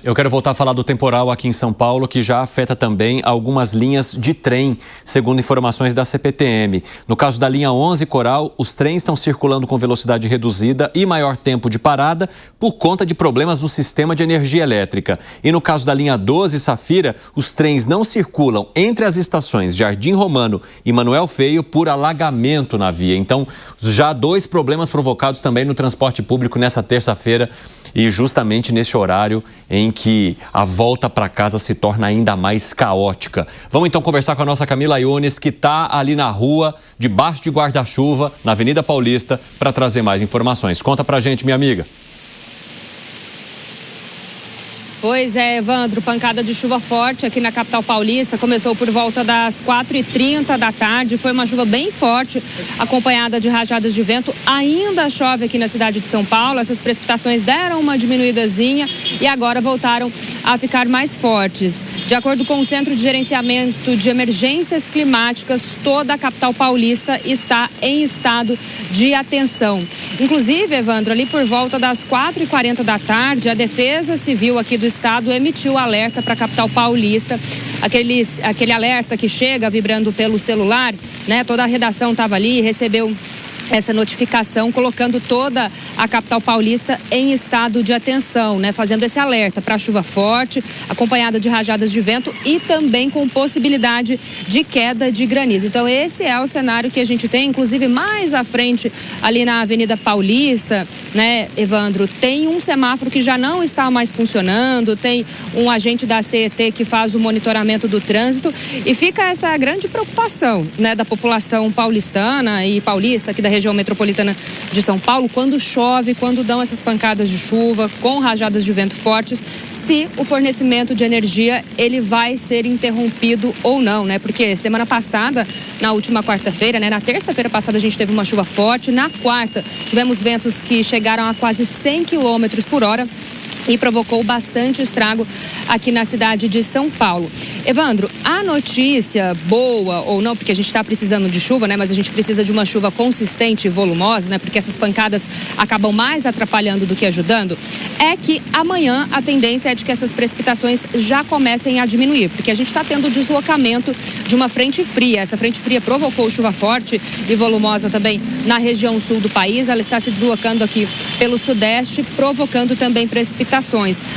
Eu quero voltar a falar do temporal aqui em São Paulo, que já afeta também algumas linhas de trem, segundo informações da CPTM. No caso da linha 11 Coral, os trens estão circulando com velocidade reduzida e maior tempo de parada por conta de problemas no sistema de energia elétrica. E no caso da linha 12 Safira, os trens não circulam entre as estações Jardim Romano e Manuel Feio por alagamento na via. Então, já 2 problemas provocados também no transporte público nessa terça-feira e justamente nesse horário em que a volta para casa se torna ainda mais caótica. Vamos então conversar com a nossa Camila Yunes, que está ali na rua, debaixo de guarda-chuva, na Avenida Paulista, para trazer mais informações. Conta pra gente, minha amiga. Pois é, Evandro, pancada de chuva forte aqui na capital paulista. Começou por volta das 4h30 da tarde. Foi uma chuva bem forte, acompanhada de rajadas de vento. Ainda chove aqui na cidade de São Paulo. Essas precipitações deram uma diminuidazinha e agora voltaram a ficar mais fortes. De acordo com o Centro de Gerenciamento de Emergências Climáticas, toda a capital paulista está em estado de atenção. Inclusive, Evandro, ali por volta das 4h40 da tarde, a Defesa Civil aqui do estado emitiu alerta para a capital paulista, aquele alerta que chega vibrando pelo celular, né? Toda a redação estava ali, recebeu essa notificação, colocando toda a capital paulista em estado de atenção, né? Fazendo esse alerta para chuva forte, acompanhada de rajadas de vento e também com possibilidade de queda de granizo. Então esse é o cenário que a gente tem, inclusive mais à frente, ali na Avenida Paulista, né, Evandro, tem um semáforo que já não está mais funcionando, tem um agente da CET que faz o monitoramento do trânsito e fica essa grande preocupação, né, da população paulistana e paulista aqui da região metropolitana de São Paulo, quando chove, quando dão essas pancadas de chuva com rajadas de vento fortes, se o fornecimento de energia ele vai ser interrompido ou não, né? Porque semana passada, na última quarta-feira, né, na terça-feira passada a gente teve uma chuva forte, na quarta tivemos ventos que chegaram a quase 100 km por hora e provocou bastante estrago aqui na cidade de São Paulo. Evandro, a notícia boa ou não, porque a gente está precisando de chuva, né? Mas a gente precisa de uma chuva consistente e volumosa, né? Porque essas pancadas acabam mais atrapalhando do que ajudando. É que amanhã a tendência é de que essas precipitações já comecem a diminuir, porque a gente está tendo deslocamento de uma frente fria. Essa frente fria provocou chuva forte e volumosa também na região sul do país. Ela está se deslocando aqui pelo sudeste, provocando também precipitações.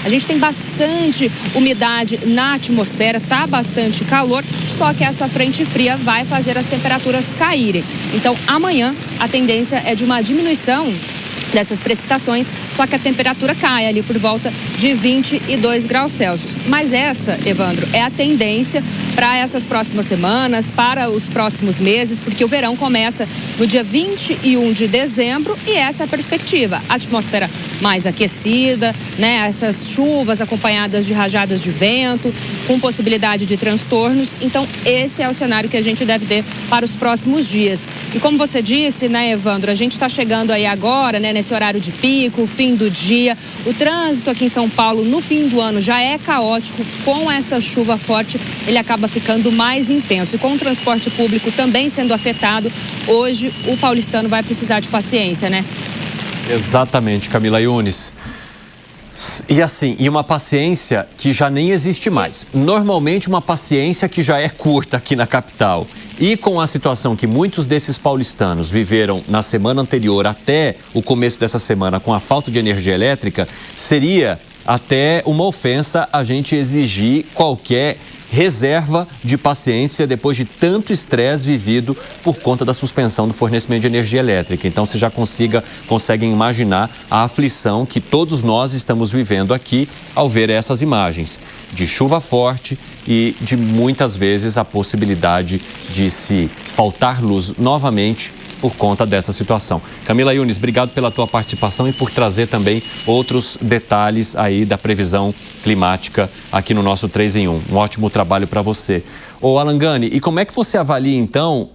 A gente tem bastante umidade na atmosfera, tá bastante calor, só que essa frente fria vai fazer as temperaturas caírem. Então, amanhã a tendência é de uma diminuição dessas precipitações, só que a temperatura cai ali por volta de 22 graus Celsius. Mas essa, Evandro, é a tendência para essas próximas semanas, para os próximos meses, porque o verão começa no dia 21 de dezembro e essa é a perspectiva. A atmosfera mais aquecida, né? Essas chuvas acompanhadas de rajadas de vento, com possibilidade de transtornos. Então, esse é o cenário que a gente deve ter para os próximos dias. E como você disse, né, Evandro, a gente está chegando aí agora, né, nesse horário de pico, fim do dia. O trânsito aqui em São Paulo no fim do ano já é caótico. Com essa chuva forte, ele acaba ficando mais intenso. E com o transporte público também sendo afetado, hoje o paulistano vai precisar de paciência, né? Exatamente, Camila Yunes. E uma paciência que já nem existe mais. Normalmente uma paciência que já é curta aqui na capital. E com a situação que muitos desses paulistanos viveram na semana anterior até o começo dessa semana com a falta de energia elétrica, seria até uma ofensa a gente exigir qualquer reserva de paciência depois de tanto estresse vivido por conta da suspensão do fornecimento de energia elétrica. Então, você já conseguem imaginar a aflição que todos nós estamos vivendo aqui ao ver essas imagens de chuva forte e de muitas vezes a possibilidade de se faltar luz novamente por conta dessa situação. Camila Yunes, obrigado pela tua participação e por trazer também outros detalhes aí da previsão climática aqui no nosso 3 em 1. Um ótimo trabalho para você. Ô Alangani, e como é que você avalia então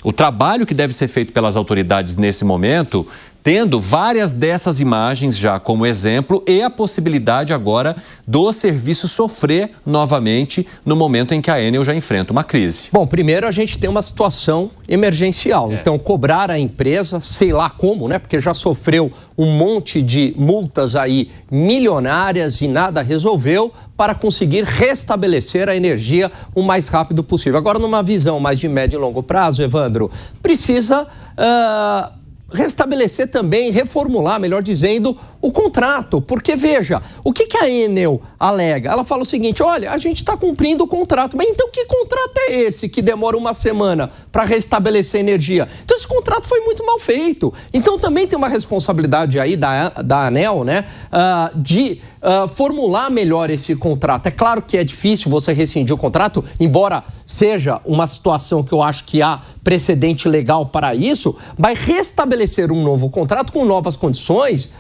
o trabalho que deve ser feito pelas autoridades nesse momento tendo várias dessas imagens já como exemplo e a possibilidade agora do serviço sofrer novamente no momento em que a Enel já enfrenta uma crise. Bom, primeiro a gente tem uma situação emergencial, então cobrar a empresa, sei lá como, né? Porque já sofreu um monte de multas aí milionárias e nada resolveu para conseguir restabelecer a energia o mais rápido possível. Agora, numa visão mais de médio e longo prazo, Evandro, precisa restabelecer também, reformular, melhor dizendo, o contrato. Porque, veja, o que a Enel alega? Ela fala o seguinte, olha, a gente está cumprindo o contrato. Mas então que contrato é esse que demora uma semana para restabelecer a energia? Então esse contrato foi muito mal feito. Então também tem uma responsabilidade aí da ANEEL, né, de formular melhor esse contrato. É claro que é difícil você rescindir o contrato, embora seja uma situação que eu acho que há precedente legal para isso, mas restabelecer um novo contrato com novas condições,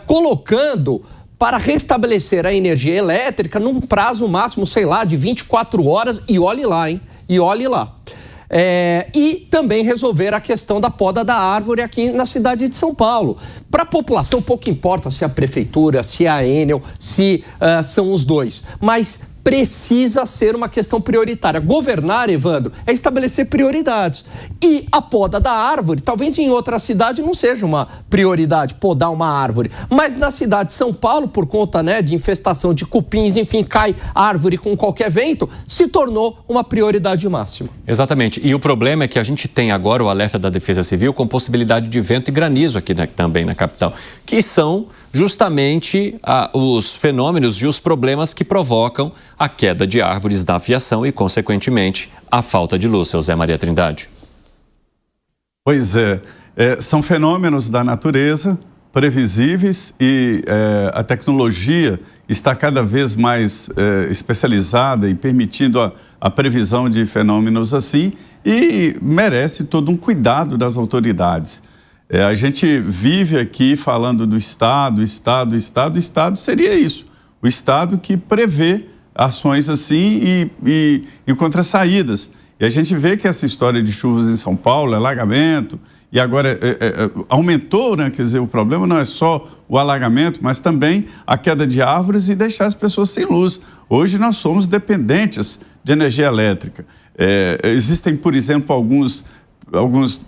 colocando para restabelecer a energia elétrica num prazo máximo, sei lá, de 24 horas e olhe lá, hein? E olhe lá. E também resolver a questão da poda da árvore aqui na cidade de São Paulo. Para a população, pouco importa se é a prefeitura, se é a Enel, se são os dois, mas precisa ser uma questão prioritária. Governar, Evandro, é estabelecer prioridades. E a poda da árvore, talvez em outra cidade não seja uma prioridade, podar uma árvore. Mas na cidade de São Paulo, por conta, né, de infestação de cupins, enfim, cai árvore com qualquer vento, se tornou uma prioridade máxima. Exatamente. E o problema é que a gente tem agora o alerta da Defesa Civil com possibilidade de vento e granizo aqui também na capital, que são justamente os fenômenos e os problemas que provocam a queda de árvores da aviação e, consequentemente, a falta de luz, seu Zé Maria Trindade. Pois é, são fenômenos da natureza previsíveis e a tecnologia está cada vez mais especializada e permitindo a previsão de fenômenos assim e merece todo um cuidado das autoridades. A gente vive aqui falando do Estado, o Estado seria isso. O Estado que prevê ações assim e encontra saídas. E a gente vê que essa história de chuvas em São Paulo, alagamento, e agora aumentou, né? Quer dizer, o problema não é só o alagamento, mas também a queda de árvores e deixar as pessoas sem luz. Hoje nós somos dependentes de energia elétrica. Existem, por exemplo, alguns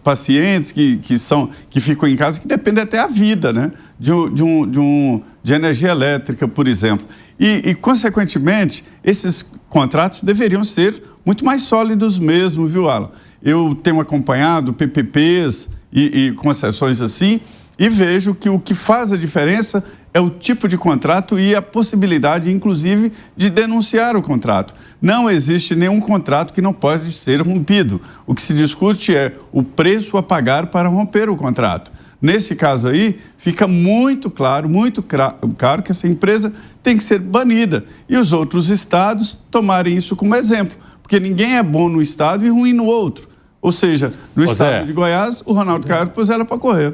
pacientes que ficam em casa que dependem até a vida, né? De energia elétrica, por exemplo. E, consequentemente, esses contratos deveriam ser muito mais sólidos mesmo, viu, Alan? Eu tenho acompanhado PPPs e concessões assim e vejo que o que faz a diferença é o tipo de contrato e a possibilidade, inclusive, de denunciar o contrato. Não existe nenhum contrato que não pode ser rompido. O que se discute é o preço a pagar para romper o contrato. Nesse caso aí, fica muito claro que essa empresa tem que ser banida e os outros estados tomarem isso como exemplo, porque ninguém é bom no estado e ruim no outro. Ou seja, no estado de Goiás, o Ronaldo Caiado pôs ela para correr.